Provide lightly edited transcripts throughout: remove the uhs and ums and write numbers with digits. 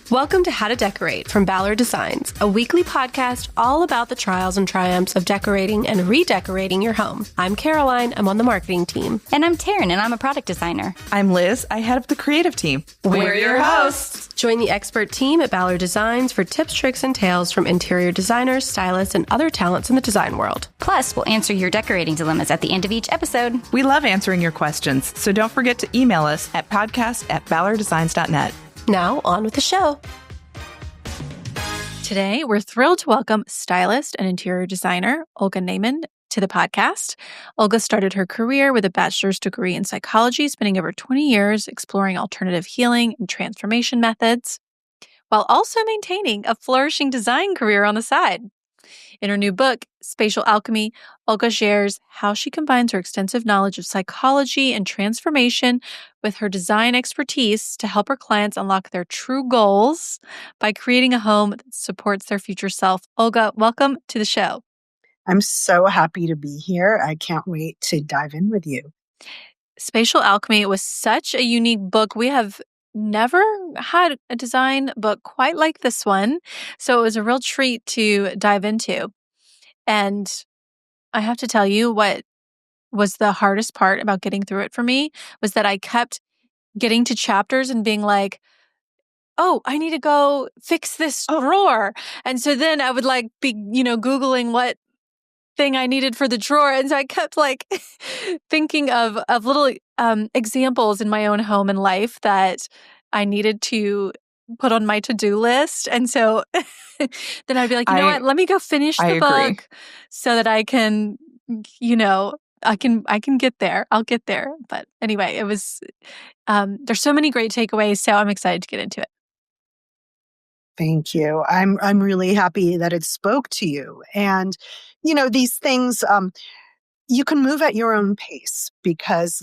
Welcome to How to Decorate from Ballard Designs, a weekly podcast all about the trials and triumphs of decorating and redecorating your home. I'm Caroline. I'm on the marketing team. And I'm Taryn, and I'm a product designer. I'm Liz. I head up the creative team. We're your hosts. Join the expert team at Ballard Designs for tips, tricks, and tales from interior designers, stylists, and other talents in the design world. Plus, we'll answer your decorating dilemmas at the end of each episode. We love answering your questions, so don't forget to email us at podcast@ballarddesigns.net. Now, on with the show. Today, we're thrilled to welcome stylist and interior designer Olga Naiman to the podcast. Olga started her career with a bachelor's degree in psychology, spending over 20 years exploring alternative healing and transformation methods, while also maintaining a flourishing design career on the side. In her new book, Spatial Alchemy, Olga shares how she combines her extensive knowledge of psychology and transformation with her design expertise to help her clients unlock their true goals by creating a home that supports their future self. Olga, welcome to the show. I'm so happy to be here. I can't wait to dive in with you. Spatial Alchemy was such a unique book. We have never had a design book quite like this one. So it was a real treat to dive into. And I have to tell you, what was the hardest part about getting through it for me was that I kept getting to chapters and being like, oh, I need to go fix this drawer. And so then I would be, Googling what thing I needed for the drawer. And so I kept thinking of little examples in my own home and life that I needed to put on my to-do list. And so then I'd be like, you know what, let me go finish the book so that I can, I can get there. I'll get there. But anyway, it was, there's so many great takeaways. So I'm excited to get into it. Thank you. I'm really happy that it spoke to you. And, these things, you can move at your own pace because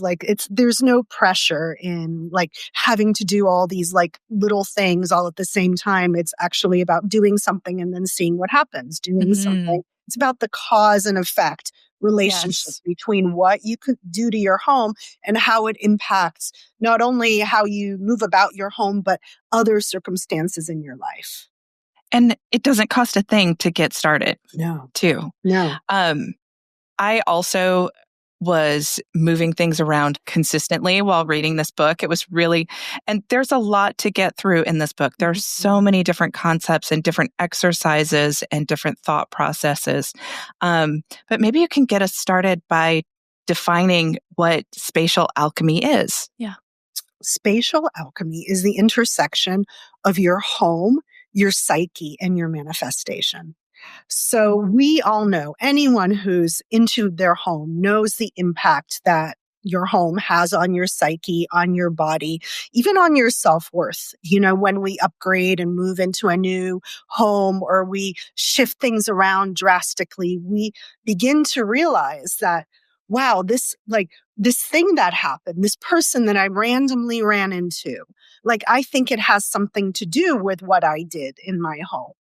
there's no pressure in having to do all these little things all at the same time. It's actually about doing something and then seeing what happens, doing something. It's about the cause and effect relationship between what you could do to your home and how it impacts not only how you move about your home, but other circumstances in your life. And it doesn't cost a thing to get started. No. Too. No. I also was moving things around consistently while reading this book. It was really, and there's a lot to get through in this book. There's so many different concepts and different exercises and different thought processes. But maybe you can get us started by defining what spatial alchemy is. Yeah. Spatial alchemy is the intersection of your home, your psyche, and your manifestation. So we all know, anyone who's into their home knows the impact that your home has on your psyche, on your body, even on your self-worth. When we upgrade and move into a new home or we shift things around drastically, we begin to realize that, wow, this thing that happened, this person that I randomly ran into, I think it has something to do with what I did in my home.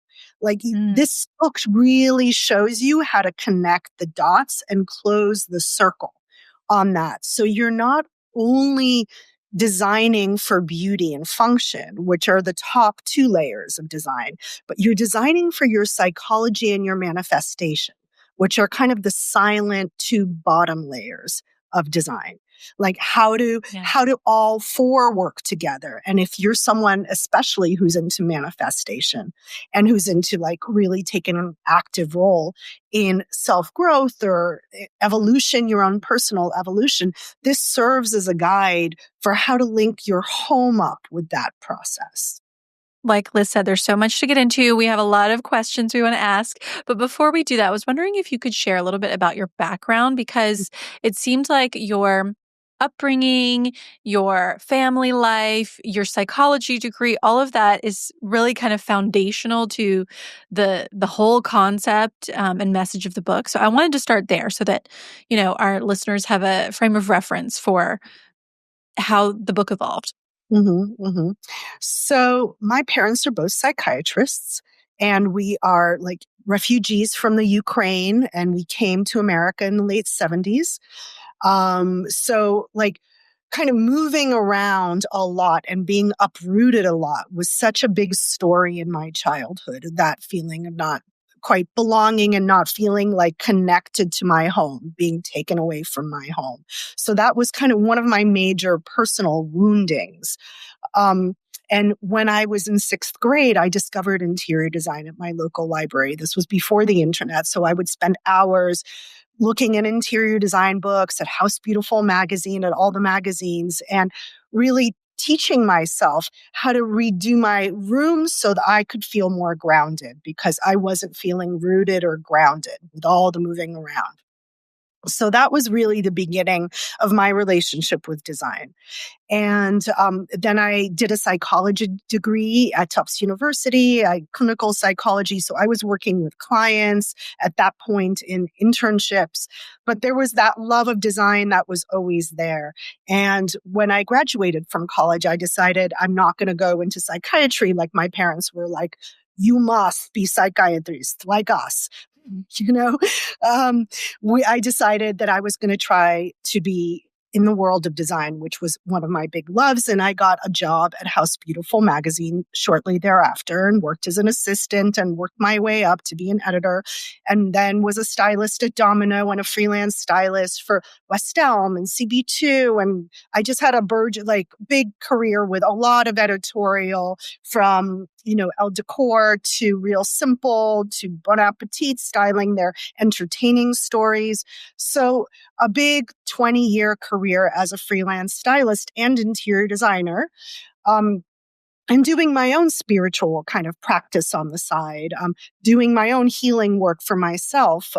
This book really shows you how to connect the dots and close the circle on that. So you're not only designing for beauty and function, which are the top two layers of design, but you're designing for your psychology and your manifestation, which are kind of the silent two bottom layers of design. How do all four work together? And if you're someone especially who's into manifestation and who's into really taking an active role in self-growth or evolution, your own personal evolution, this serves as a guide for how to link your home up with that process. Like Liz said, there's so much to get into. We have a lot of questions we want to ask. But before we do that, I was wondering if you could share a little bit about your background, because it seems like your upbringing, your family life, your psychology degree, all of that is really kind of foundational to the whole concept and message of the book. So I wanted to start there so that, our listeners have a frame of reference for how the book evolved. So my parents are both psychiatrists, and we are refugees from the Ukraine, and we came to America in the late 70s. So kind of moving around a lot and being uprooted a lot was such a big story in my childhood, that feeling of not quite belonging and not feeling like connected to my home, being taken away from my home. So that was kind of one of my major personal woundings. And when I was in 6th grade, I discovered interior design at my local library. This was before the internet. So I would spend hours looking at interior design books, at House Beautiful magazine, at all the magazines, and really teaching myself how to redo my room so that I could feel more grounded, because I wasn't feeling rooted or grounded with all the moving around. So that was really the beginning of my relationship with design. And then I did a psychology degree at Tufts University, clinical psychology. So I was working with clients at that point in internships. But there was that love of design that was always there. And when I graduated from college, I decided I'm not going to go into psychiatry like my parents were like, you must be psychiatrist like us. You know, I decided that I was going to try to be in the world of design, which was one of my big loves. And I got a job at House Beautiful magazine shortly thereafter and worked as an assistant and worked my way up to be an editor, and then was a stylist at Domino and a freelance stylist for West Elm and CB2. And I just had a big career with a lot of editorial, from El Decor to Real Simple to Bon Appetit, styling their entertaining stories. So a big 20-year career as a freelance stylist and interior designer. And doing my own spiritual kind of practice on the side, doing my own healing work for myself,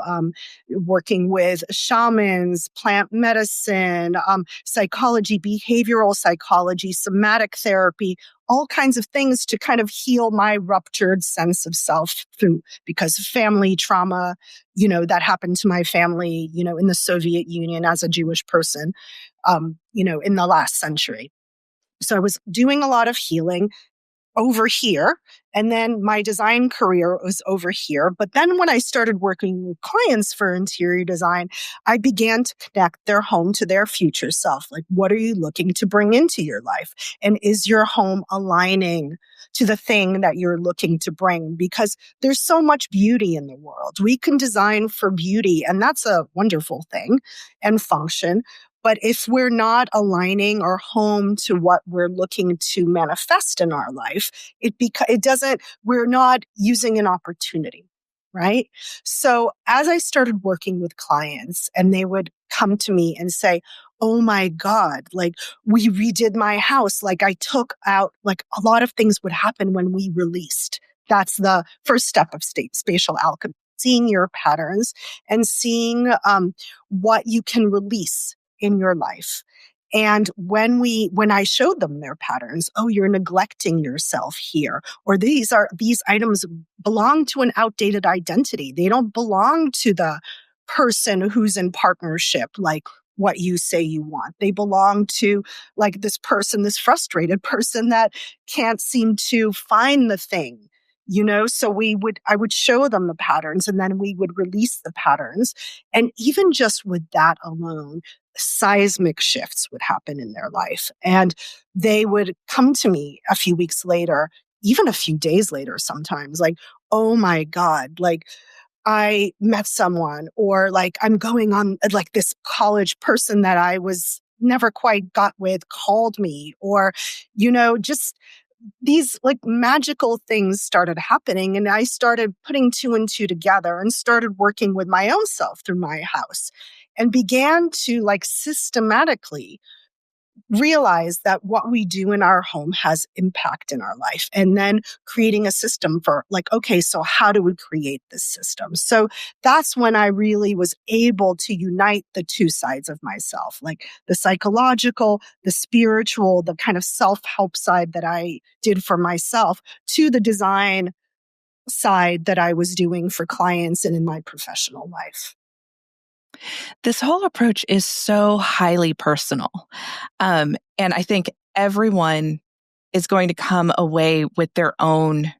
working with shamans, plant medicine, psychology, behavioral psychology, somatic therapy, all kinds of things to kind of heal my ruptured sense of self because of family trauma, that happened to my family, in the Soviet Union as a Jewish person, in the last century. So I was doing a lot of healing over here. And then my design career was over here. But then when I started working with clients for interior design, I began to connect their home to their future self. Like, what are you looking to bring into your life? And is your home aligning to the thing that you're looking to bring? Because there's so much beauty in the world. We can design for beauty, and that's a wonderful thing and function. But if we're not aligning our home to what we're looking to manifest in our life, we're not using an opportunity, right? So as I started working with clients, and they would come to me and say, oh my God, like, we redid my house. Like, I took out, like, a lot of things would happen when we released. That's the first step of spatial alchemy, seeing your patterns and seeing what you can release in your life. And when I showed them their patterns, oh, you're neglecting yourself here, or these items belong to an outdated identity. They don't belong to the person who's in partnership, like what you say you want. They belong to, like, this person, this frustrated person that can't seem to find the thing. So I would show them the patterns, and then we would release the patterns. And even just with that alone, seismic shifts would happen in their life. And they would come to me a few weeks later, even a few days later sometimes, like, oh my God, like, I met someone, or like, I'm going on, like, this college person that I was never quite got with called me, or, just these like magical things started happening. And I started putting 2 and 2 together and started working with my own self through my house, and began to, like, systematically realize that what we do in our home has impact in our life. And then creating a system for, like, okay, so how do we create this system? So that's when I really was able to unite the two sides of myself, like the psychological, the spiritual, the kind of self-help side that I did for myself, to the design side that I was doing for clients and in my professional life. This whole approach is so highly personal. And I think everyone is going to come away with their own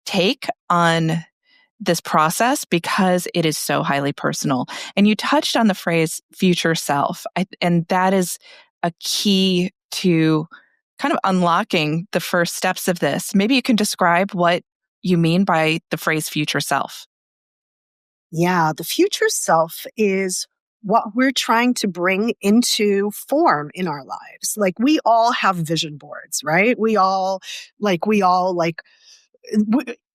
take on this process because it is so highly personal. And you touched on the phrase future self, and that is a key to kind of unlocking the first steps of this. Maybe you can describe what you mean by the phrase future self. Yeah, the future self is what we're trying to bring into form in our lives. Like we all have vision boards, right?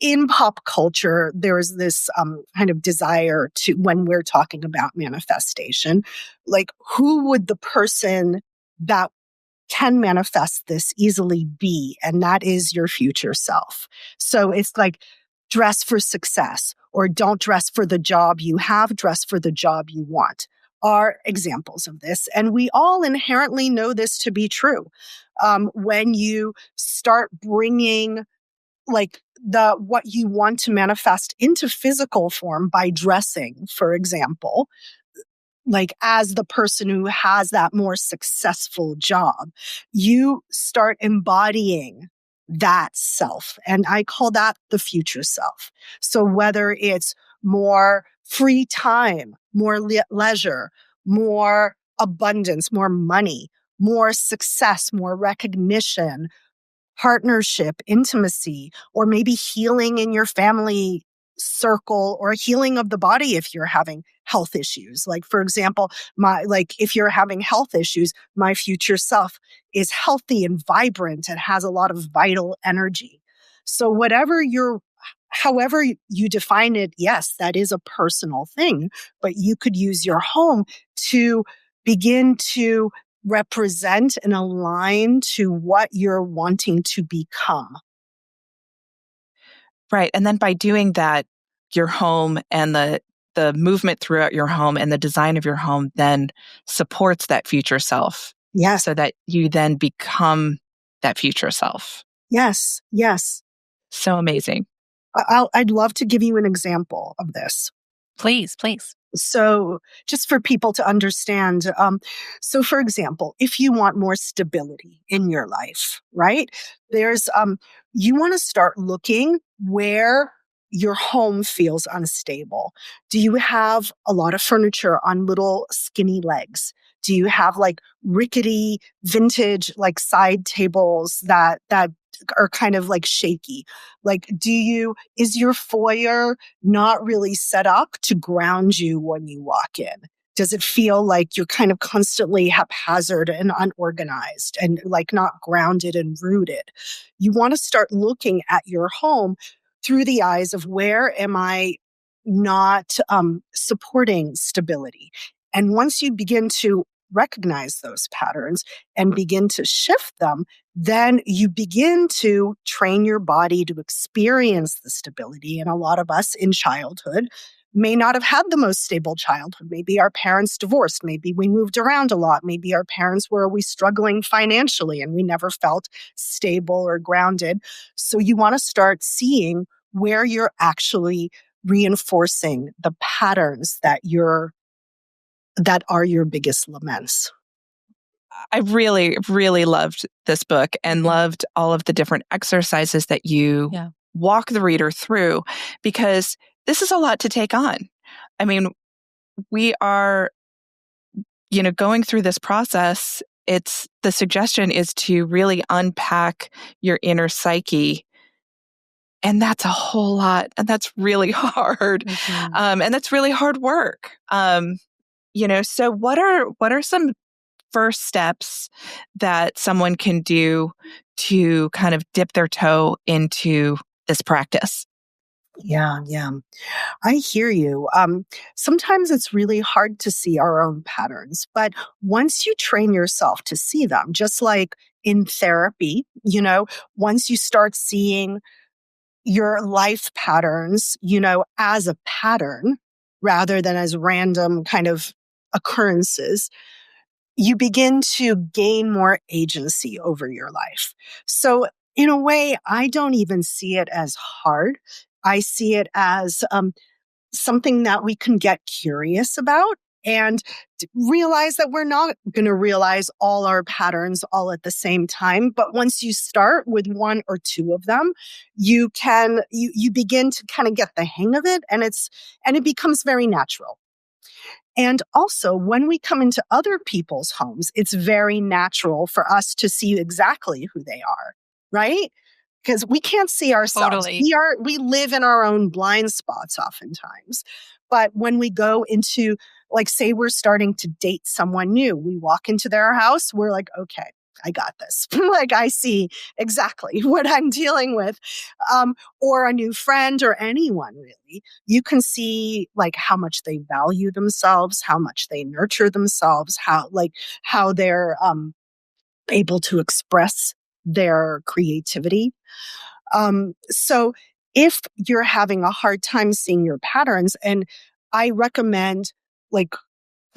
In pop culture, there's this kind of desire to, when we're talking about manifestation, like who would the person that can manifest this easily be? And that is your future self. So it's like dress for success, or don't dress for the job you have, dress for the job you want, are examples of this. And we all inherently know this to be true. When you start bringing like what you want to manifest into physical form by dressing, for example, like as the person who has that more successful job, you start embodying that self. And I call that the future self. So whether it's more free time, more leisure, more abundance, more money, more success, more recognition, partnership, intimacy, or maybe healing in your family circle, or healing of the body if you're having health issues. Like, for example, if you're having health issues, my future self is healthy and vibrant and has a lot of vital energy. So however you define it, yes, that is a personal thing, but you could use your home to begin to represent and align to what you're wanting to become. Right. And then by doing that, your home and the movement throughout your home and the design of your home then supports that future self. Yes. So that you then become that future self. Yes. Yes. So amazing. I'd love to give you an example of this. Please. So just for people to understand, so for example, if you want more stability in your life, right? You want to start looking where your home feels unstable. Do you have a lot of furniture on little skinny legs? Do you have like rickety vintage like side tables that are kind of like shaky? Like, is your foyer not really set up to ground you when you walk in? Does it feel like you're kind of constantly haphazard and unorganized and like not grounded and rooted? You want to start looking at your home through the eyes of, where am I not supporting stability? And once you begin to recognize those patterns and begin to shift them, then you begin to train your body to experience the stability. And a lot of us in childhood may not have had the most stable childhood. Maybe our parents divorced. Maybe we moved around a lot. Maybe our parents were always struggling financially and we never felt stable or grounded. So you want to start seeing where you're actually reinforcing the patterns that are your biggest laments. I really, really loved this book and loved all of the different exercises that you walk the reader through, because this is a lot to take on. I mean, we are, going through this process. The suggestion is to really unpack your inner psyche. And that's a whole lot. And that's really hard. Mm-hmm. And that's really hard work. So what are some first steps that someone can do to kind of dip their toe into this practice? Yeah. I hear you. Sometimes it's really hard to see our own patterns, but once you train yourself to see them, just like in therapy, once you start seeing your life patterns, as a pattern rather than as random kind of occurrences, you begin to gain more agency over your life. So in a way, I don't even see it as hard. I see it as something that we can get curious about and realize that we're not going to realize all our patterns all at the same time. But once you start with one or two of them, you begin to kind of get the hang of it, and it becomes very natural. And also, when we come into other people's homes, it's very natural for us to see exactly who they are, right? Because we can't see ourselves. Totally. We live in our own blind spots oftentimes. But when we go into, like, say we're starting to date someone new, we walk into their house, we're like, okay, I got this. Like, I see exactly what I'm dealing with. Or a new friend or anyone, really. You can see, like, how much they value themselves, how much they nurture themselves, how they're able to express their creativity. So if you're having a hard time seeing your patterns, and I recommend, like,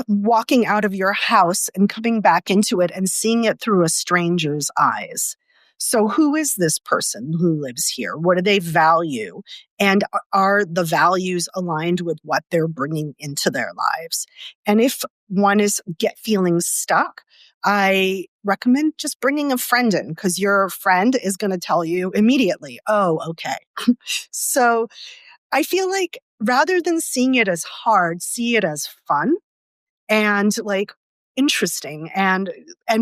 walking out of your house and coming back into it and seeing it through a stranger's eyes. So who is this person who lives here? What do they value? And are the values aligned with what they're bringing into their lives? And if one is feeling stuck, I recommend just bringing a friend in, because your friend is going to tell you immediately, oh, okay. So I feel like rather than seeing it as hard, see it as fun and, like, interesting, and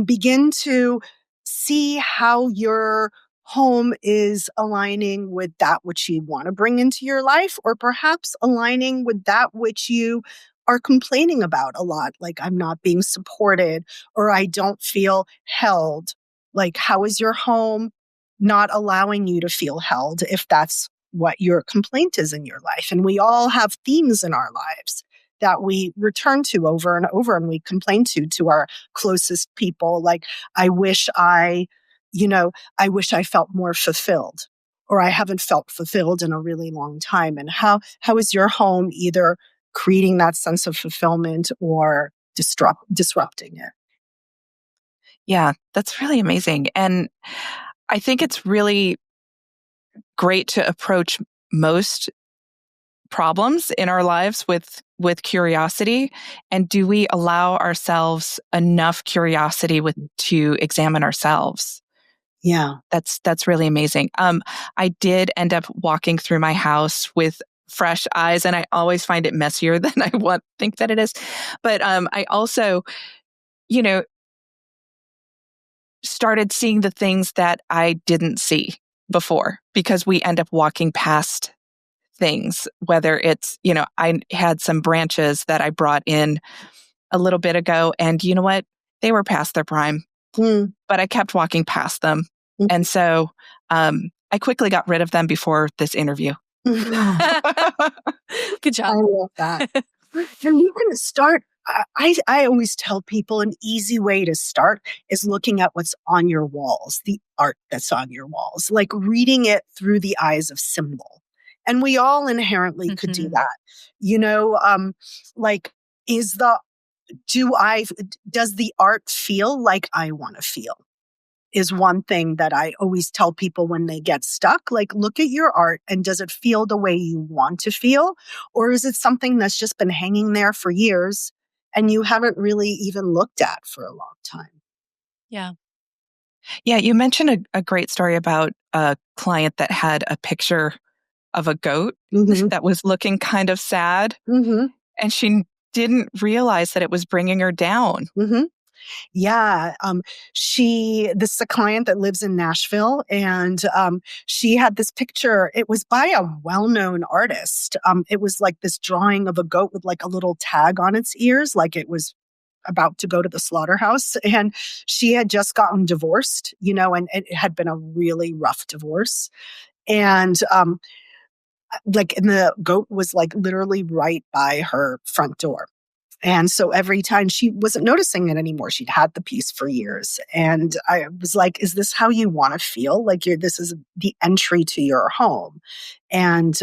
begin to see how your home is aligning with that which you want to bring into your life, or perhaps aligning with that which you are complaining about a lot, like, I'm not being supported, or I don't feel held. Like, how is your home not allowing you to feel held, if that's what your complaint is in your life? And we all have themes in our lives that we return to over and over, and we complain to our closest people. Like, I wish I felt more fulfilled, or I haven't felt fulfilled in a really long time. And how is your home either creating that sense of fulfillment or disrupting it? Yeah, that's really amazing. And I think it's really great to approach most problems in our lives with curiosity. And do we allow ourselves enough curiosity to examine ourselves? Yeah. That's really amazing. I did end up walking through my house with fresh eyes, and I always find it messier than I think that it is. But I also, started seeing the things that I didn't see before, because we end up walking past things, whether it's, I had some branches that I brought in a little bit ago, and you know what? They were past their prime, but I kept walking past them. And so I quickly got rid of them before this interview. Good job. I love that. And you can start. I always tell people an easy way to start is looking at what's on your walls, the art that's on your walls, like reading it through the eyes of symbol. And we all inherently could do that. Like, does the art feel like I want to feel? Is one thing that I always tell people when they get stuck. Like, look at your art, and does it feel the way you want to feel? Or is it something that's just been hanging there for years and you haven't really even looked at for a long time? Yeah. Yeah, you mentioned a great story about a client that had a picture of a goat that was looking kind of sad, and she didn't realize that it was bringing her down. Yeah. This is a client that lives in Nashville, and she had this picture. It was by a well-known artist. It was like this drawing of a goat with, like, a little tag on its ears, like it was about to go to the slaughterhouse. And she had just gotten divorced, and it had been a really rough divorce. And and the goat was, like, literally right by her front door. And so every time, she wasn't noticing it anymore. She'd had the piece for years. And I was like, is this how you want to feel? Like, this is the entry to your home. And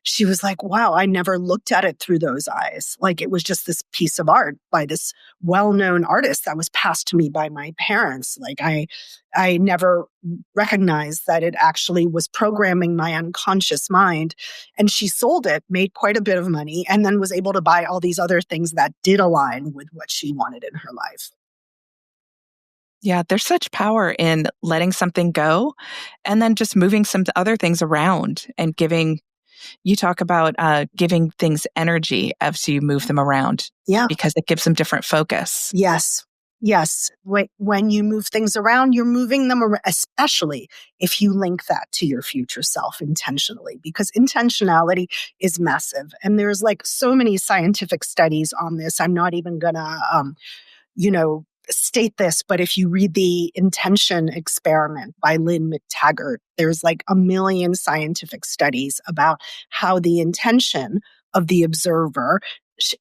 she was like, wow, I never looked at it through those eyes. Like it was just this piece of art by this well-known artist that was passed to me by my parents. Like I never recognized that it actually was programming my unconscious mind. And she sold it, made quite a bit of money, and then was able to buy all these other things that did align with what she wanted in her life. Yeah, there's such power in letting something go and then just moving some other things around and you talk about giving things energy as you move them around. Yeah. Because it gives them different focus. Yes. Yes. When you move things around, you're moving them around, especially if you link that to your future self intentionally, because intentionality is massive. And there's like so many scientific studies on this. I'm not even gonna, state this, but if you read the Intention Experiment by Lynn McTaggart, there's like a million scientific studies about how the intention of the observer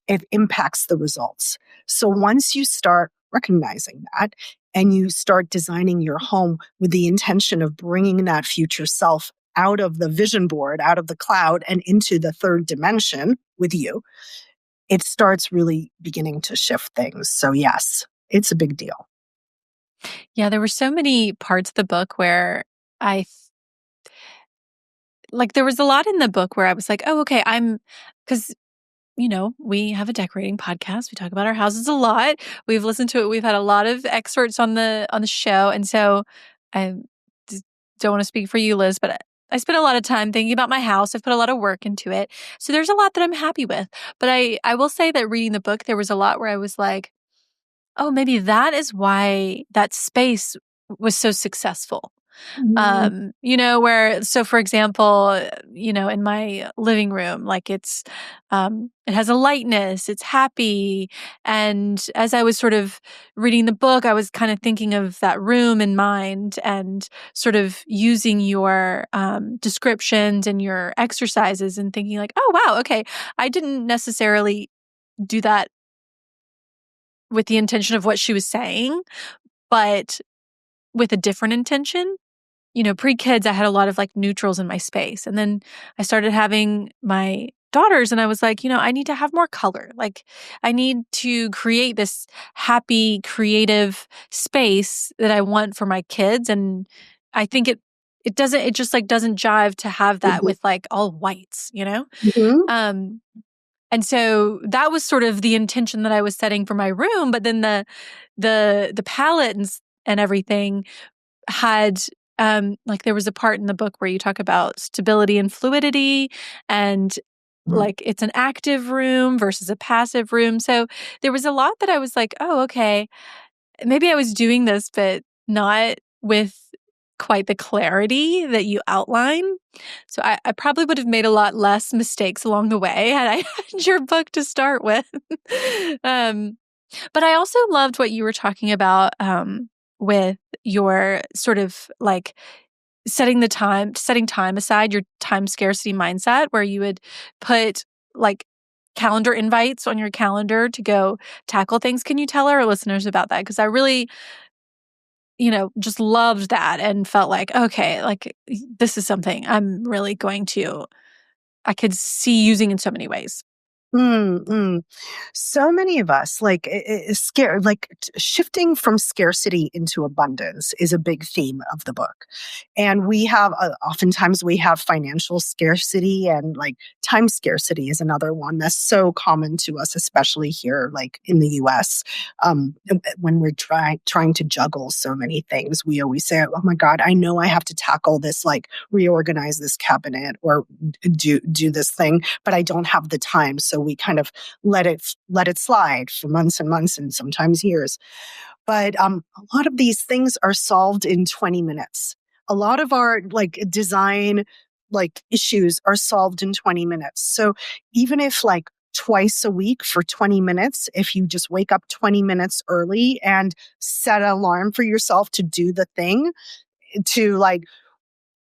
it impacts the results. So once you start recognizing that and you start designing your home with the intention of bringing that future self out of the vision board, out of the cloud and into the third dimension with you, it starts really beginning to shift things. So yes, it's a big deal. Yeah, there were so many parts of the book where there was a lot in the book where I was like, oh, okay, because, we have a decorating podcast. We talk about our houses a lot. We've listened to it. We've had a lot of excerpts on the show. And so I don't want to speak for you, Liz, but I spent a lot of time thinking about my house. I've put a lot of work into it. So there's a lot that I'm happy with. But I will say that reading the book, there was a lot where I was like, oh, maybe that is why that space was so successful. So for example, in my living room, like it has a lightness, it's happy. And as I was sort of reading the book, I was kind of thinking of that room in mind and sort of using your descriptions and your exercises and thinking like, oh, wow, okay, I didn't necessarily do that with the intention of what she was saying, but with a different intention. Pre-kids, I had a lot of like neutrals in my space. And then I started having my daughters and I was like, I need to have more color. Like I need to create this happy, creative space that I want for my kids. And I think it just like doesn't jive to have that with like all whites, Mm-hmm. And so that was sort of the intention that I was setting for my room. But then the palette and everything had there was a part in the book where you talk about stability and fluidity and like it's an active room versus a passive room. So there was a lot that I was like, oh, okay, maybe I was doing this, but not with quite the clarity that you outline. So I probably would have made a lot less mistakes along the way had I had your book to start with. But I also loved what you were talking about with your sort of like setting time aside, your time scarcity mindset, where you would put like calendar invites on your calendar to go tackle things. Can you tell our listeners about that? Because I really, just loved that and felt like, okay, like this is something I'm really I could see using in so many ways. So many of us scared, shifting from scarcity into abundance is a big theme of the book. And we have, oftentimes we have financial scarcity and like time scarcity is another one that's so common to us, especially here, like in the US. When we're trying to juggle so many things, we always say, oh my God, I know I have to tackle this, like reorganize this cabinet or do this thing, but I don't have the time. So we kind of let it slide for months and months and sometimes years. But a lot of these things are solved in 20 minutes. A lot of our like design issues are solved in 20 minutes. So even if like twice a week for 20 minutes, if you just wake up 20 minutes early and set an alarm for yourself to do the thing, to like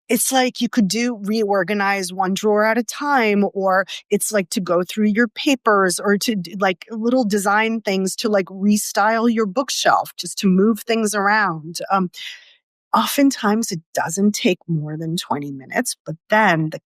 it's like you could reorganize one drawer at a time, or it's like to go through your papers or to do like little design things to like restyle your bookshelf, just to move things around. Oftentimes it doesn't take more than 20 minutes, but then the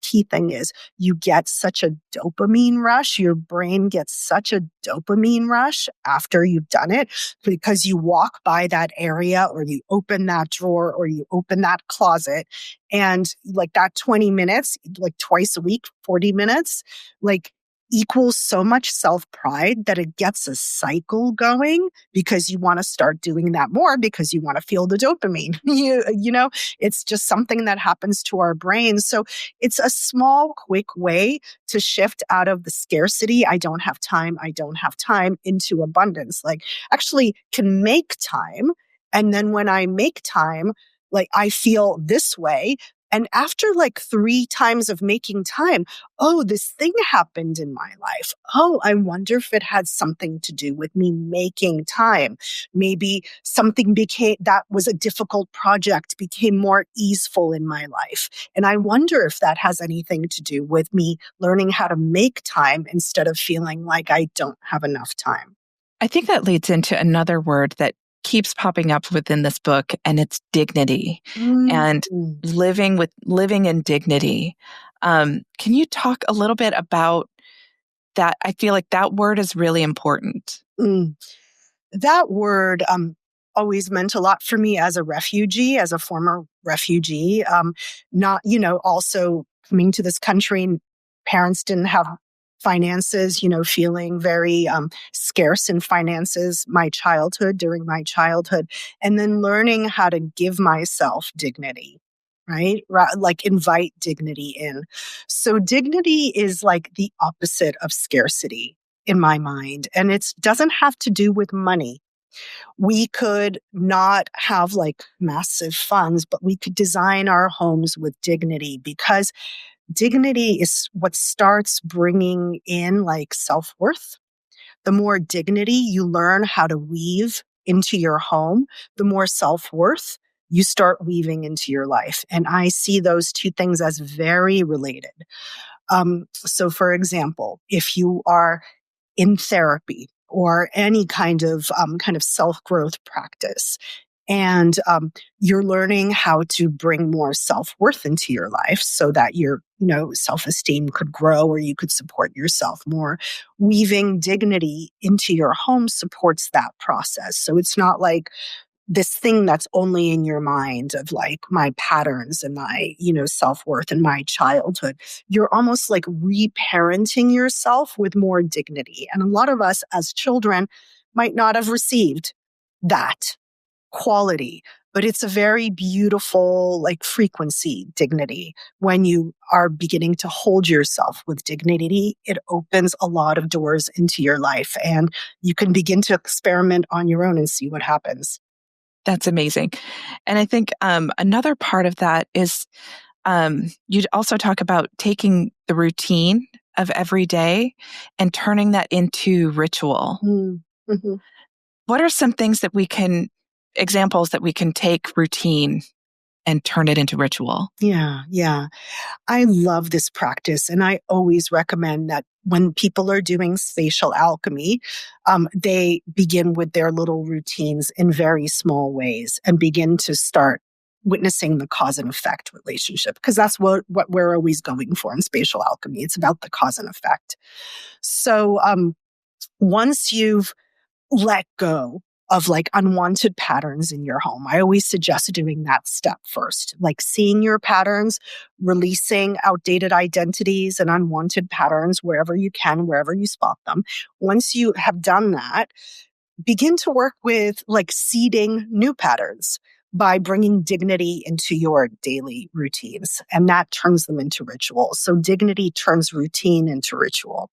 key thing is you get such a dopamine rush. Your brain gets such a dopamine rush after you've done it because you walk by that area or you open that drawer or you open that closet, and like that 20 minutes, like twice a week, 40 minutes, like equals so much self-pride that it gets a cycle going because you want to start doing that more because you want to feel the dopamine. You know, it's just something that happens to our brains. So it's a small, quick way to shift out of the scarcity, I don't have time, into abundance. Like actually can make time. And then when I make time, like I feel this way. And after like 3 times of making time, oh, this thing happened in my life. Oh, I wonder if it had something to do with me making time. Maybe something that was a difficult project became more easeful in my life. And I wonder if that has anything to do with me learning how to make time instead of feeling like I don't have enough time. I think that leads into another word that keeps popping up within this book, and it's dignity and living in dignity. Can you talk a little bit about that? I feel like that word is really important. That word always meant a lot for me as a refugee, as a former refugee. Not, also coming to this country, parents didn't have finances, feeling very scarce in finances during my childhood, and then learning how to give myself dignity, right? Like invite dignity in. So dignity is like the opposite of scarcity in my mind, and it doesn't have to do with money. We could not have like massive funds, but we could design our homes with dignity because dignity is what starts bringing in like self-worth. The more dignity you learn how to weave into your home, the more self-worth you start weaving into your life. And I see those two things as very related. So for example, if you are in therapy or any kind of self-growth practice, and you're learning how to bring more self-worth into your life so that your, self-esteem could grow or you could support yourself more. Weaving dignity into your home supports that process. So it's not like this thing that's only in your mind of like my patterns and my, self-worth and my childhood. You're almost like reparenting yourself with more dignity. And a lot of us as children might not have received that quality, but it's a very beautiful like frequency dignity. When you are beginning to hold yourself with dignity, it opens a lot of doors into your life and you can begin to experiment on your own and see what happens. That's amazing. And I think another part of that is you'd also talk about taking the routine of every day and turning that into ritual. Mm-hmm. What are some things examples that we can take routine and turn it into ritual? Yeah. I love this practice. And I always recommend that when people are doing spatial alchemy, they begin with their little routines in very small ways and begin to start witnessing the cause and effect relationship, because that's what we're always going for in spatial alchemy. It's about the cause and effect. So once you've let go of like unwanted patterns in your home, I always suggest doing that step first, like seeing your patterns, releasing outdated identities and unwanted patterns wherever you can, wherever you spot them. Once you have done that, begin to work with like seeding new patterns by bringing dignity into your daily routines. And that turns them into ritual. So dignity turns routine into ritual.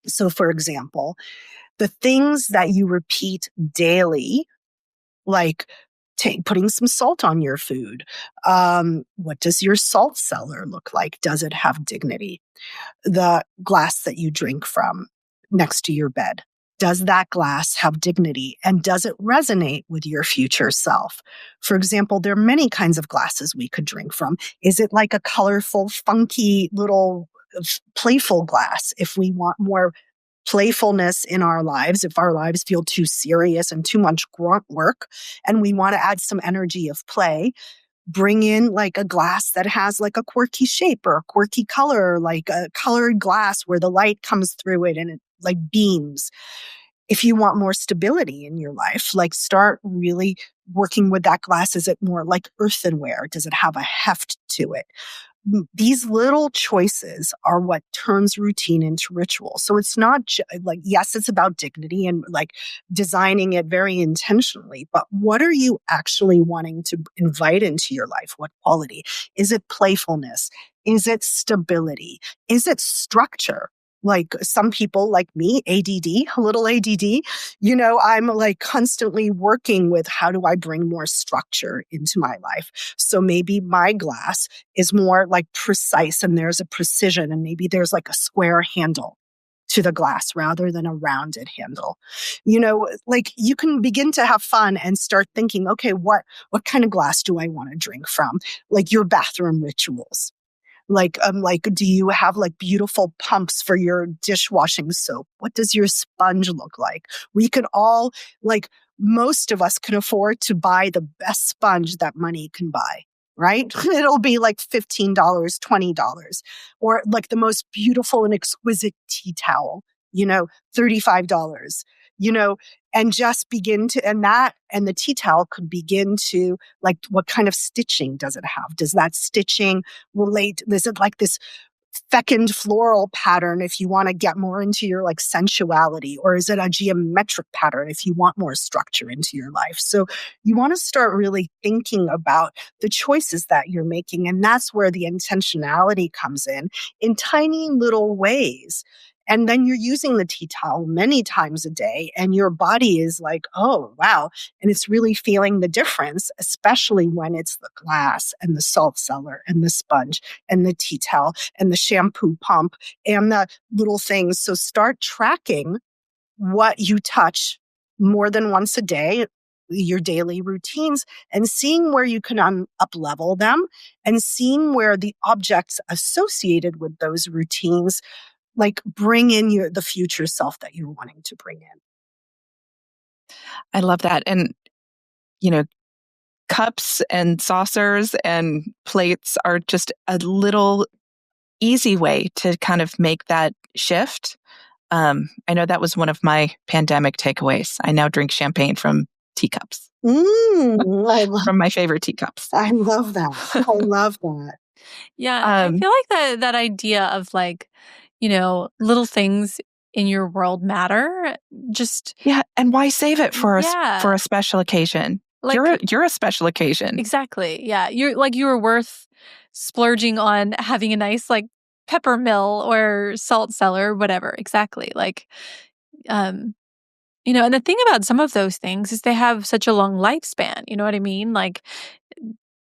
So for example, the things that you repeat daily, like putting some salt on your food. What does your salt cellar look like? Does it have dignity? The glass that you drink from next to your bed, does that glass have dignity? And does it resonate with your future self? For example, there are many kinds of glasses we could drink from. Is it like a colorful, funky little playful glass? If we want more playfulness in our lives, if our lives feel too serious and too much grunt work, and we want to add some energy of play, bring in like a glass that has like a quirky shape or a quirky color, like a colored glass where the light comes through it and it like beams. If you want more stability in your life, like start really working with that glass. Is it more like earthenware? Does it have a heft to it? These little choices are what turns routine into ritual. So it's not like, yes, it's about dignity and like designing it very intentionally, but what are you actually wanting to invite into your life? What quality? Is it playfulness? Is it stability? Is it structure? Like some people like me, ADD, a little ADD, I'm like constantly working with how do I bring more structure into my life? So maybe my glass is more like precise and there's a precision and maybe there's like a square handle to the glass rather than a rounded handle. Like you can begin to have fun and start thinking, okay, what kind of glass do I want to drink from? Like your bathroom rituals. Like, do you have like beautiful pumps for your dishwashing soap? What does your sponge look like? We could all, like, most of us can afford to buy the best sponge that money can buy, right? It'll be like $15, $20, or like the most beautiful and exquisite tea towel, $35, and just begin to, and the tea towel could begin to, like, what kind of stitching does it have? Does that stitching relate? Is it like this fecund floral pattern if you want to get more into your like sensuality, or is it a geometric pattern if you want more structure into your life? So you want to start really thinking about the choices that you're making. And that's where the intentionality comes in tiny little ways. And then you're using the tea towel many times a day and your body is like, oh, wow. And it's really feeling the difference, especially when it's the glass and the salt cellar and the sponge and the tea towel and the shampoo pump and the little things. So start tracking what you touch more than once a day, your daily routines, and seeing where you can up-level them and seeing where the objects associated with those routines like bring in the future self that you're wanting to bring in. I love that. And, cups and saucers and plates are just a little easy way to kind of make that shift. I know that was one of my pandemic takeaways. I now drink champagne from teacups. From my favorite teacups. I love that. I love that. Yeah, I feel like that idea of like, little things in your world matter. Just and why save it for a special occasion? Like, you're a special occasion. Exactly. Yeah, you're worth splurging on having a nice like pepper mill or salt cellar, whatever. Exactly. Like, and the thing about some of those things is they have such a long lifespan. You know what I mean? Like,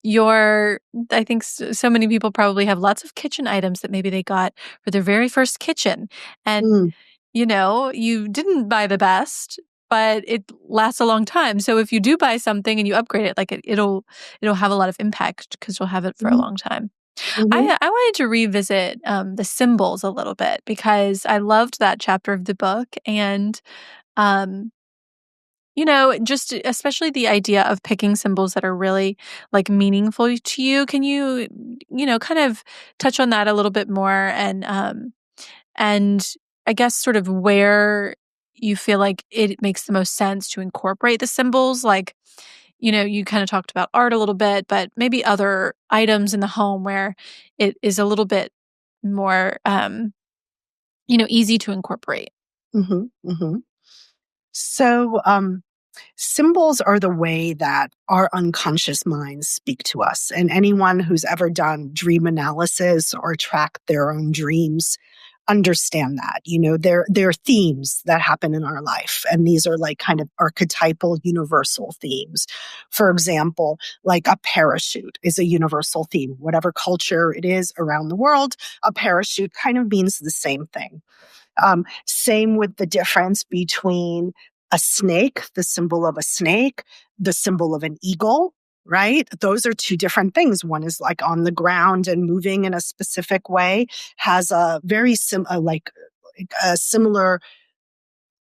I think so many people probably have lots of kitchen items that maybe they got for their very first kitchen. And, you didn't buy the best, but it lasts a long time. So if you do buy something and you upgrade it, like it'll have a lot of impact because you'll have it for a long time. I wanted to revisit the symbols a little bit because I loved that chapter of the book. And, just especially the idea of picking symbols that are really like meaningful to you. Can you, kind of touch on that a little bit more and I guess sort of where you feel like it makes the most sense to incorporate the symbols? Like, you kind of talked about art a little bit, but maybe other items in the home where it is a little bit more, easy to incorporate. So, symbols are the way that our unconscious minds speak to us. And anyone who's ever done dream analysis or tracked their own dreams understand that. They're themes that happen in our life. And these are like kind of archetypal universal themes. For example, like a parachute is a universal theme. Whatever culture it is around the world, a parachute kind of means the same thing. Same with the difference between a snake, the symbol of a snake, the symbol of an eagle, right? Those are two different things. One is like on the ground and moving in a specific way, has a very similar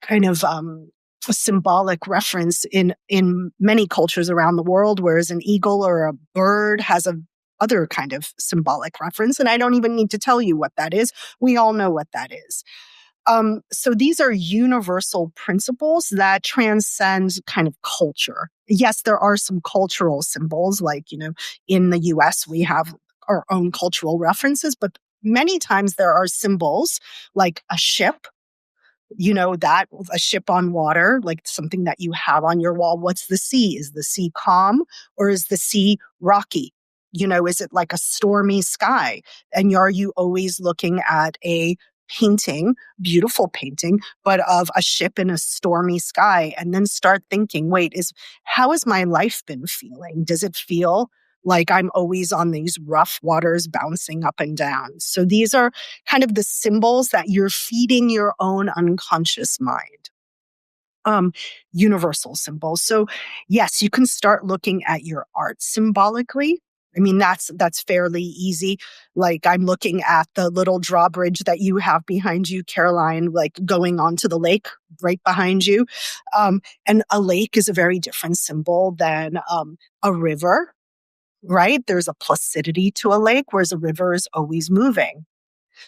kind of symbolic reference in many cultures around the world, whereas an eagle or a bird has a other kind of symbolic reference. And I don't even need to tell you what that is. We all know what that is. So these are universal principles that transcend kind of culture. Yes, there are some cultural symbols, like, in the US, we have our own cultural references, but many times there are symbols like a ship, that a ship on water, like something that you have on your wall. What's the sea? Is the sea calm or is the sea rocky? Is it like a stormy sky? And are you always looking at a painting, beautiful painting, but of a ship in a stormy sky? And then start thinking, wait, how has my life been feeling? Does it feel like I'm always on these rough waters bouncing up and down? So these are kind of the symbols that you're feeding your own unconscious mind. Universal symbols. So yes, you can start looking at your art symbolically. I mean, that's fairly easy. Like, I'm looking at the little drawbridge that you have behind you, Caroline, like going onto the lake right behind you. And a lake is a very different symbol than a river, right? There's a placidity to a lake, whereas a river is always moving.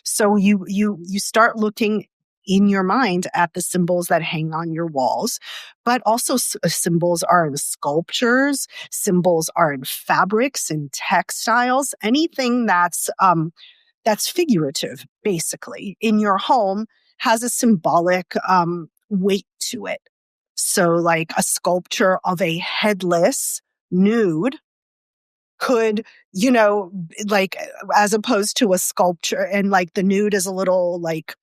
So you start looking in your mind at the symbols that hang on your walls, but also symbols are in sculptures, symbols are in fabrics and textiles, anything that's figurative, basically, in your home has a symbolic weight to it. So like a sculpture of a headless nude could, like, as opposed to a sculpture, and like the nude is a little like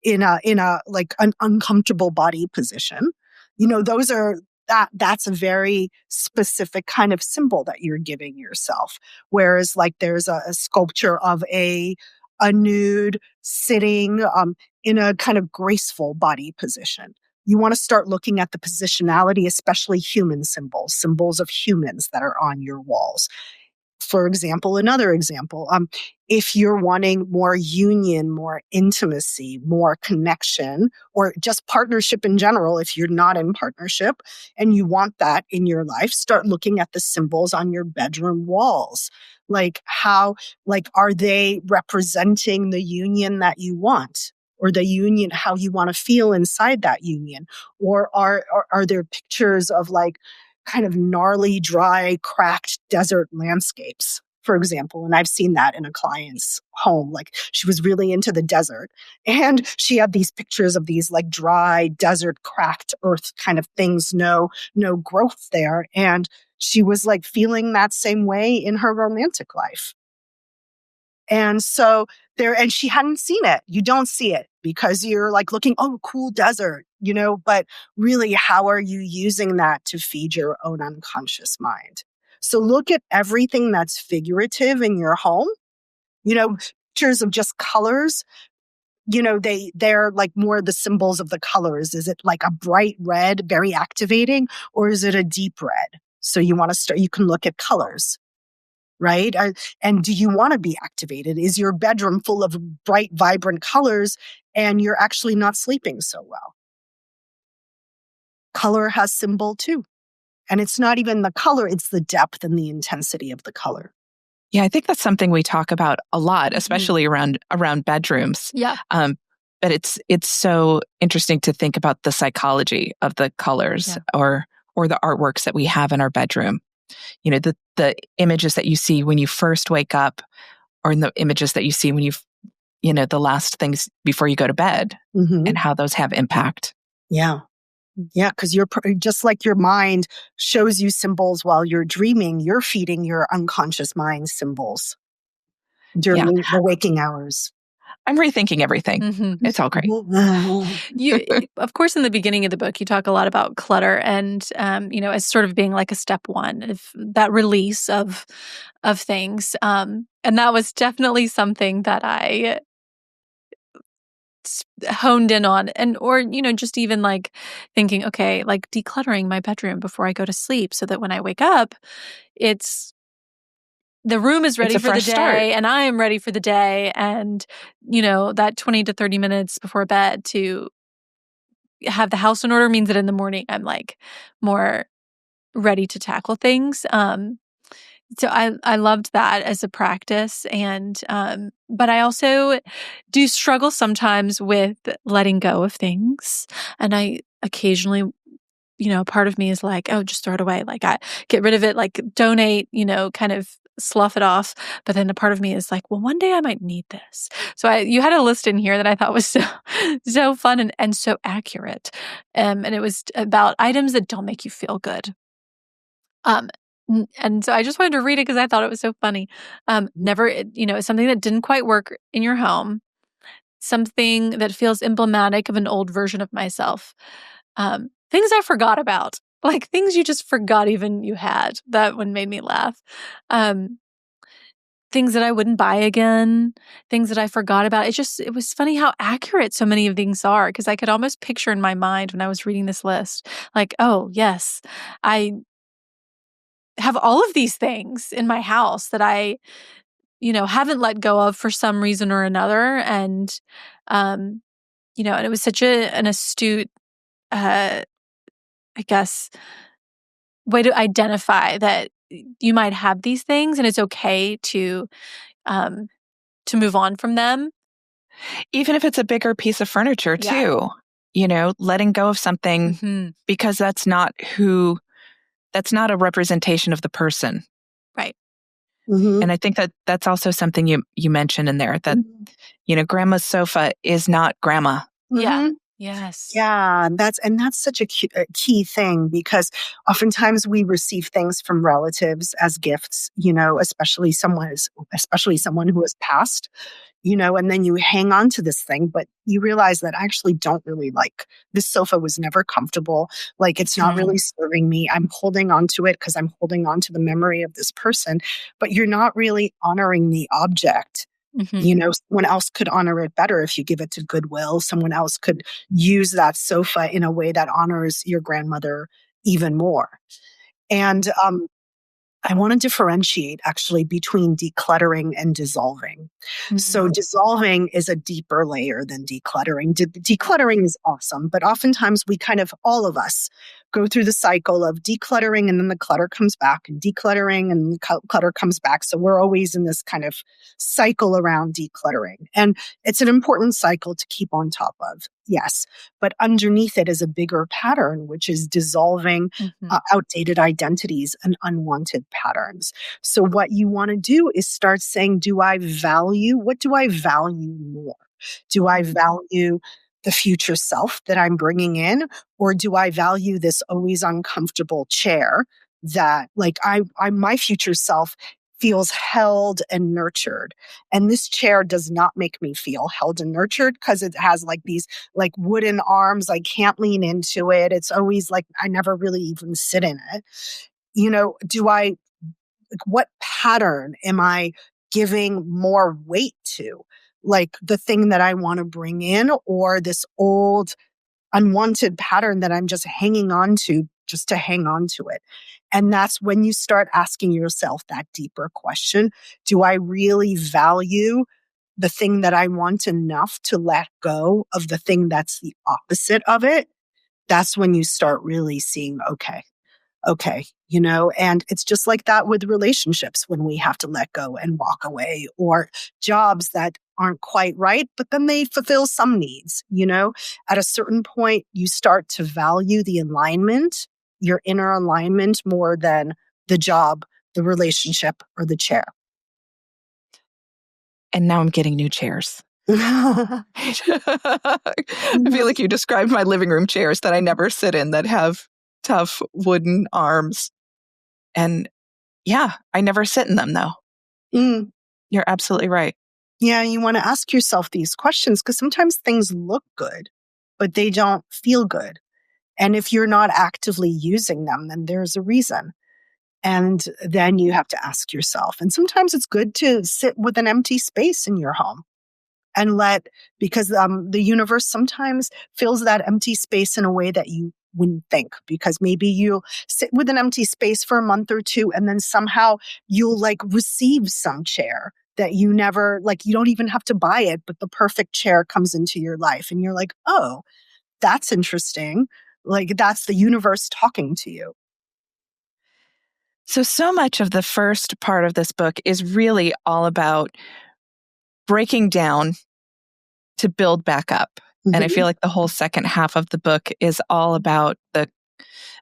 in a like an uncomfortable body position. That's a very specific kind of symbol that you're giving yourself. Whereas like there's a sculpture of a nude sitting in a kind of graceful body position. You want to start looking at the positionality, especially human symbols of humans that are on your walls. For example, another example, if you're wanting more union, more intimacy, more connection, or just partnership in general, if you're not in partnership and you want that in your life, start looking at the symbols on your bedroom walls. Like are they representing the union that you want? Or the union, how you want to feel inside that union? Or are there pictures of like kind of gnarly, dry, cracked desert landscapes, for example? And I've seen that in a client's home. Like, she was really into the desert and she had these pictures of these like dry desert, cracked earth kind of things, no growth there. And she was like feeling that same way in her romantic life. And so and she hadn't seen it. You don't see it because you're like looking, oh, cool desert, but really, how are you using that to feed your own unconscious mind? So look at everything that's figurative in your home, pictures of just colors. They're like more the symbols of the colors. Is it like a bright red, very activating, or is it a deep red? So you can look at colors. Right? And do you want to be activated? Is your bedroom full of bright, vibrant colors and you're actually not sleeping so well? Color has symbol too. And it's not even the color, it's the depth and the intensity of the color. Yeah, I think that's something we talk about a lot, especially around bedrooms. Yeah. But it's so interesting to think about the psychology of the colors or the artworks that we have in our bedroom. The images that you see when you first wake up, or in the images that you see when the last things before you go to bed, and how those have impact. Yeah. Yeah, because you're just like your mind shows you symbols while you're dreaming, you're feeding your unconscious mind symbols during the waking hours. I'm rethinking everything. Mm-hmm. It's all great. Of course, in the beginning of the book, you talk a lot about clutter and, as sort of being like a step one of that release of things. And that was definitely something that I honed in on, or just even like thinking, okay, like decluttering my bedroom before I go to sleep so that when I wake up, the room is ready for the day start. And I am ready for the day. And, that 20 to 30 minutes before bed to have the house in order means that in the morning I'm like more ready to tackle things. So I loved that as a practice. And, but I also do struggle sometimes with letting go of things. And I occasionally, part of me is like, oh, just throw it away. Like I get rid of it, like donate, kind of slough it off. But then a part of me is like, well, one day I might need this. So you had a list in here that I thought was so fun and so accurate. And it was about items that don't make you feel good. And so I just wanted to read it because I thought it was so funny. Something that didn't quite work in your home, something that feels emblematic of an old version of myself, things I forgot about, like things you just forgot even you had. That one made me laugh. Things that I wouldn't buy again, things that I forgot about. It was funny how accurate so many of things are because I could almost picture in my mind when I was reading this list, like, oh, yes, I have all of these things in my house that I, haven't let go of for some reason or another. And, and it was such an astute, I guess, way to identify that you might have these things and it's okay to move on from them. Even if it's a bigger piece of furniture too, letting go of something because that's not a representation of the person. Right. And I think that that's also something you mentioned in there that, grandma's sofa is not grandma. Yeah. Yes. Yeah. That's such a key thing because oftentimes we receive things from relatives as gifts, especially someone who has passed, and then you hang on to this thing, but you realize that I actually don't really like this sofa was never comfortable. Like it's not really serving me. I'm holding on to it because I'm holding on to the memory of this person, but you're not really honoring the object. Someone else could honor it better if you give it to Goodwill. Someone else could use that sofa in a way that honors your grandmother even more. And I want to differentiate actually between decluttering and dissolving. So dissolving is a deeper layer than decluttering. Decluttering is awesome, but oftentimes all of us go through the cycle of decluttering and then the clutter comes back and decluttering and clutter comes back. So we're always in this kind of cycle around decluttering. And it's an important cycle to keep on top of. Yes. But underneath it is a bigger pattern, which is dissolving outdated identities and unwanted patterns. So what you want to do is start saying, what do I value more? Do I value the future self that I'm bringing in? Or do I value this always uncomfortable chair that my future self feels held and nurtured. And this chair does not make me feel held and nurtured because it has these wooden arms. I can't lean into it. It's always I never really even sit in it. What pattern am I giving more weight to? Like the thing that I want to bring in or this old unwanted pattern that I'm just hanging on to just to hang on to it. And that's when you start asking yourself that deeper question. Do I really value the thing that I want enough to let go of the thing that's the opposite of it? That's when you start really seeing, okay, and it's just like that with relationships when we have to let go and walk away, or jobs that aren't quite right, but then they fulfill some needs. At a certain point, you start to value the alignment, your inner alignment, more than the job, the relationship, or the chair. And now I'm getting new chairs. I feel like you described my living room chairs that I never sit in that have tough wooden arms. And yeah, I never sit in them though. You're absolutely right. Yeah, you want to ask yourself these questions because sometimes things look good, but they don't feel good. And if you're not actively using them, then there's a reason. And then you have to ask yourself. And sometimes it's good to sit with an empty space in your home and because the universe sometimes fills that empty space in a way that you wouldn't think, because maybe you'll sit with an empty space for a month or two and then somehow you'll receive some chair that you never, you don't even have to buy it, but the perfect chair comes into your life and you're like, oh, that's interesting. Like that's the universe talking to you. So much of the first part of this book is really all about breaking down to build back up. And I feel like the whole second half of the book is all about the,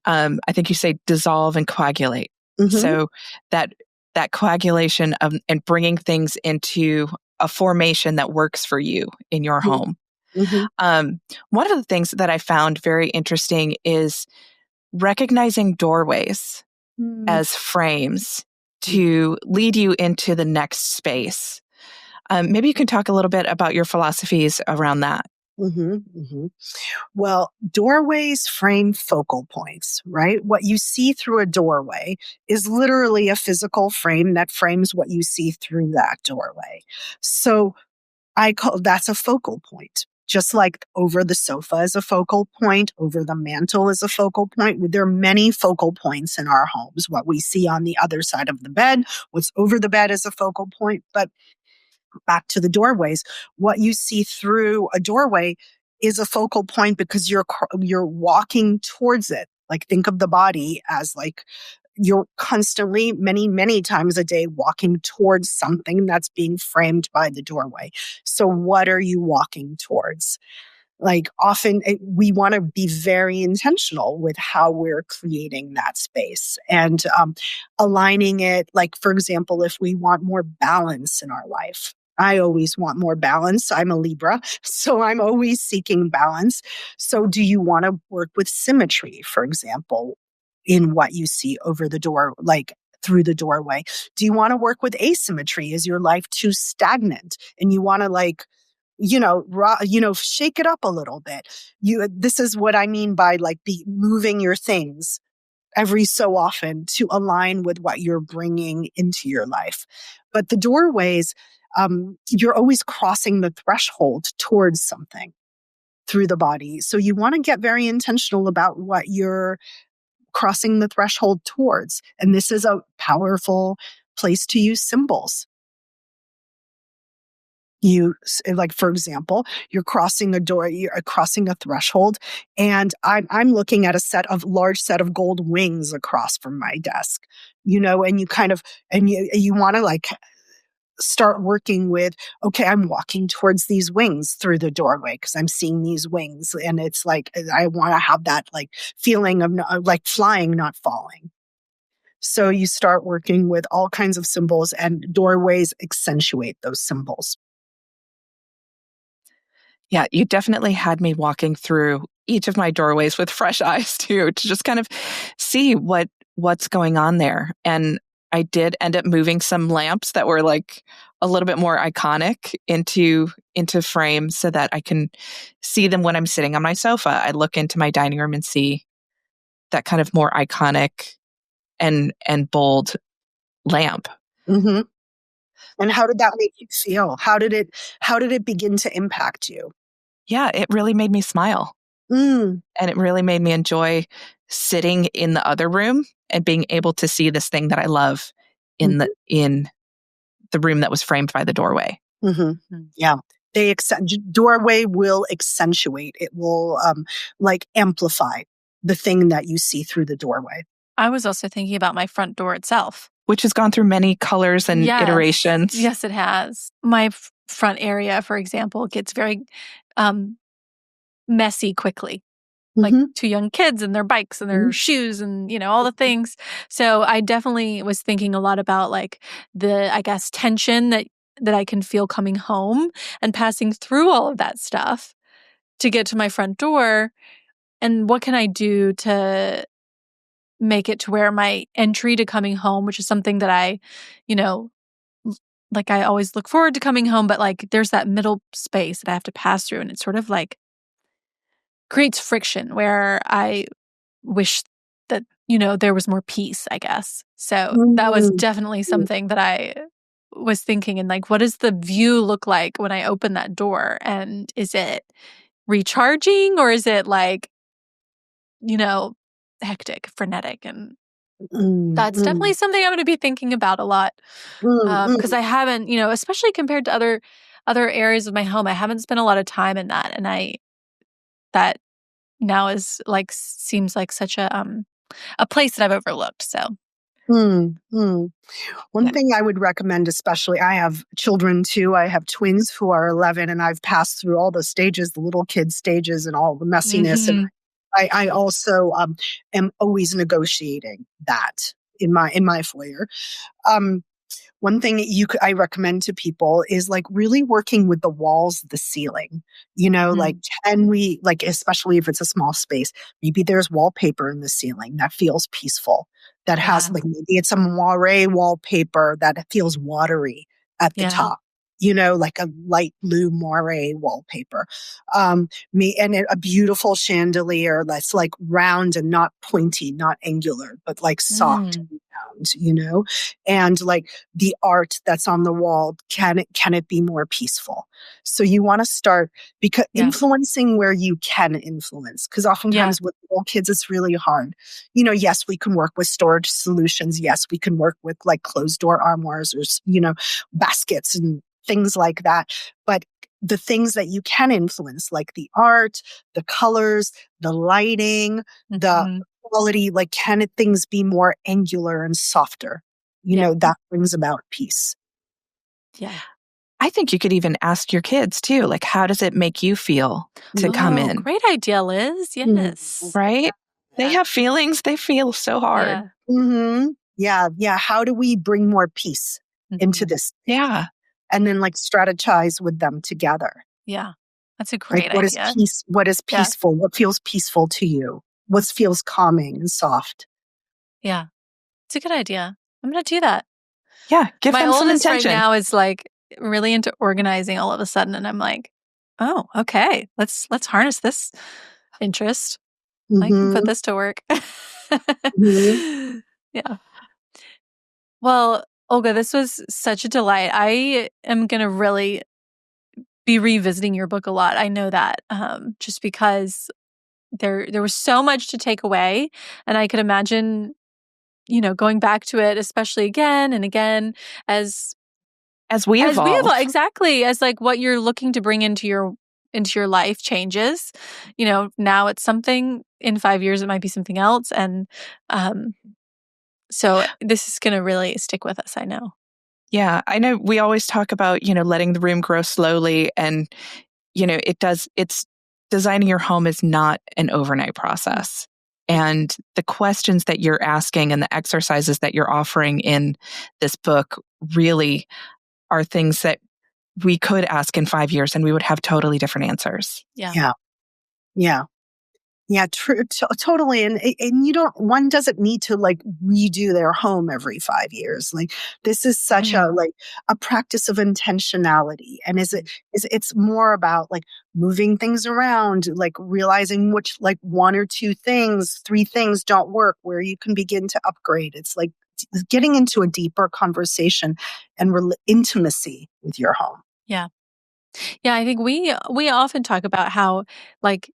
I think you say dissolve and coagulate. So that coagulation of and bringing things into a formation that works for you in your home. One of the things that I found very interesting is recognizing doorways as frames to lead you into the next space. Maybe you can talk a little bit about your philosophies around that. Well, doorways frame focal points, right? What you see through a doorway is literally a physical frame that frames what you see through that doorway. So I call that's a focal point. Just like over the sofa is a focal point, over the mantle is a focal point. There are many focal points in our homes. What we see on the other side of the bed, what's over the bed is a focal point. But back to the doorways, what you see through a doorway is a focal point because you're walking towards it. Like think of the body as like you're constantly many times a day walking towards something that's being framed by the doorway. So what are you walking towards? Like often we want to be very intentional with how we're creating that space and aligning it. Like, for example, if we want more balance in our life, I always want more balance. I'm a Libra, so I'm always seeking balance. So do you want to work with symmetry, for example, in what you see over the door, like through the doorway? Do you want to work with asymmetry? Is your life too stagnant and you want to shake it up a little bit? This is what I mean by like moving your things every so often to align with what you're bringing into your life. But the doorways, you're always crossing the threshold towards something through the body. So you want to get very intentional about what you're crossing the threshold towards. And this is a powerful place to use symbols. Like, for example, you're crossing a door, you're crossing a threshold, and I'm looking at a large set of gold wings across from my desk, and you want to like start working with, okay, I'm walking towards these wings through the doorway because I'm seeing these wings. And it's like, I want to have that like feeling of like flying, not falling. So you start working with all kinds of symbols, and doorways accentuate those symbols. Yeah, you definitely had me walking through each of my doorways with fresh eyes too, to just kind of see what's going on there. And I did end up moving some lamps that were like a little bit more iconic into frames so that I can see them when I'm sitting on my sofa. I look into my dining room and see that kind of more iconic and bold lamp. And how did that make you feel? How did it begin to impact you? Yeah, it really made me smile. And it really made me enjoy sitting in the other room and being able to see this thing that I love in the room that was framed by the doorway. Yeah. Doorway will accentuate. It will like amplify the thing that you see through the doorway. I was also thinking about my front door itself, which has gone through many colors and iterations. Yes, it has. My front area, for example, gets very messy quickly. Like two young kids and their bikes and their shoes and, all the things. So I definitely was thinking a lot about like the, I guess, tension that I can feel coming home and passing through all of that stuff to get to my front door. And what can I do to make it to where my entry to coming home, which is something that I, like I always look forward to coming home, but like there's that middle space that I have to pass through, and it's sort of like creates friction where I wish that, there was more peace, I guess. So that was definitely something that I was thinking, and like, what does the view look like when I open that door? And is it recharging, or is it like, hectic, frenetic? And that's definitely something I'm going to be thinking about a lot. Because I haven't, especially compared to other areas of my home, I haven't spent a lot of time in that. And that now is like seems like such a place that I've overlooked. So One thing I would recommend, especially, I have children too. I have twins who are 11, and I've passed through all the stages, the little kid stages, and all the messiness. And I also am always negotiating that in my foyer. One thing I recommend to people is like really working with the walls, the ceiling, like can we, like, especially if it's a small space, maybe there's wallpaper in the ceiling that feels peaceful, that has like, maybe it's a moire wallpaper that feels watery at the top. Like a light blue moire wallpaper. And a beautiful chandelier that's like round and not pointy, not angular, but like soft and round, and like the art that's on the wall, can it be more peaceful? So you want to start because influencing where you can influence, because oftentimes with little kids, it's really hard. Yes, we can work with storage solutions. Yes, we can work with like closed door armoires or, baskets and things like that. But the things that you can influence, like the art, the colors, the lighting, the quality, like can things be more angular and softer? That brings about peace. Yeah. I think you could even ask your kids too, like, how does it make you feel to come in? Great idea, Liz. Yes. Right? They have feelings. They feel so hard. Yeah. How do we bring more peace into this? Yeah. And then like strategize with them together. Yeah. That's a great what idea. Is peace? What is peaceful? What feels peaceful to you? What feels calming and soft? Yeah. It's a good idea. I'm going to do that. Yeah. Give them some intention. My oldest right now is like really into organizing all of a sudden. And I'm like, oh, okay. Let's harness this interest. I can put this to work. Yeah. Well, Olga, this was such a delight. I am going to really be revisiting your book a lot. I know that just because there was so much to take away, and I could imagine, going back to it, especially again and again as we evolve. Exactly, as like what you're looking to bring into your life changes. Now it's something. In 5 years, it might be something else, and so this is going to really stick with us, I know. Yeah, I know we always talk about, letting the room grow slowly, and, it's designing your home is not an overnight process. And the questions that you're asking and the exercises that you're offering in this book really are things that we could ask in 5 years and we would have totally different answers. Yeah, true, totally. And one doesn't need to like redo their home every 5 years. Like this is such a practice of intentionality. And it's more about like moving things around, like realizing which like 1 or 2 things, 3 things don't work, where you can begin to upgrade. It's like getting into a deeper conversation and intimacy with your home. Yeah. Yeah. I think we often talk about how like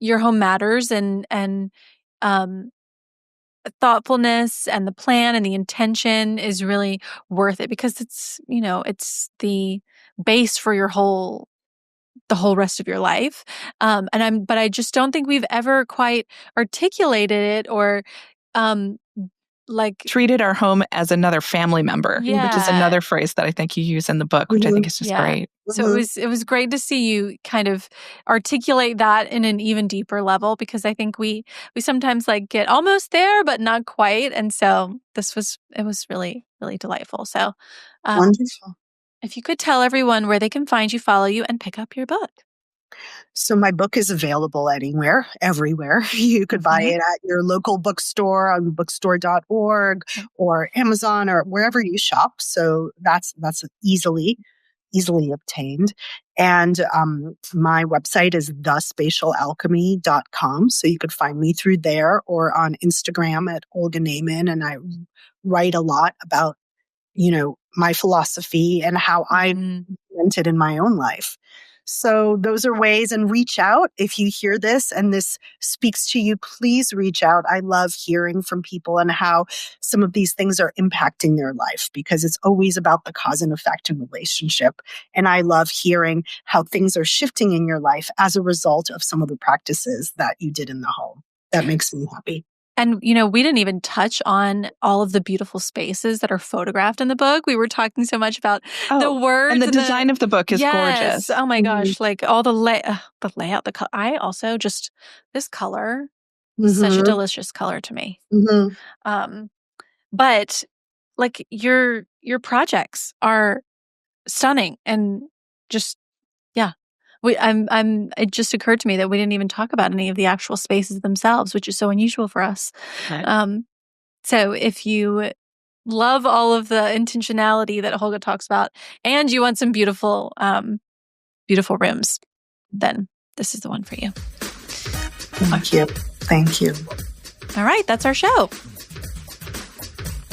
your home matters and thoughtfulness and the plan and the intention is really worth it because it's the base for the whole rest of your life. But I just don't think we've ever quite articulated it or like treated our home as another family member, which is another phrase that I think you use in the book, which I think is just great. So it was great to see you kind of articulate that in an even deeper level, because I think we sometimes like get almost there, but not quite. And so it was really, really delightful. So wonderful. If you could tell everyone where they can find you, follow you, and pick up your book. So my book is available anywhere, everywhere. You could buy it at your local bookstore on bookstore.org or Amazon or wherever you shop. So that's easily obtained. And my website is thespatialalchemy.com. So you could find me through there or on Instagram at Olga Naiman. And I write a lot about, my philosophy and how I implemented in my own life. So those are ways, and reach out if you hear this and this speaks to you, please reach out. I love hearing from people and how some of these things are impacting their life, because it's always about the cause and effect in relationship. And I love hearing how things are shifting in your life as a result of some of the practices that you did in the home. That makes me happy. And, we didn't even touch on all of the beautiful spaces that are photographed in the book. We were talking so much about the words. And the design of the book is yes. gorgeous. Oh my gosh. Like all the layout, the color. I also this color, such a delicious color to me. But like your projects are stunning and just, yeah. It just occurred to me that we didn't even talk about any of the actual spaces themselves, which is so unusual for us. Right. So if you love all of the intentionality that Olga talks about, and you want some beautiful, beautiful rooms, then this is the one for you. Thank you. Thank you. All right, that's our show.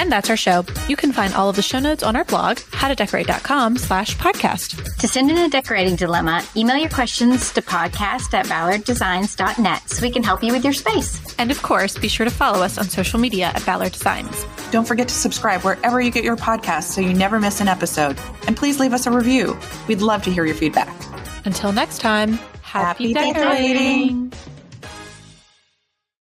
And that's our show. You can find all of the show notes on our blog, howtodecorate.com/podcast. To send in a decorating dilemma, email your questions to podcast@ballarddesigns.net so we can help you with your space. And of course, be sure to follow us on social media at Ballard Designs. Don't forget to subscribe wherever you get your podcasts so you never miss an episode. And please leave us a review. We'd love to hear your feedback. Until next time, happy decorating.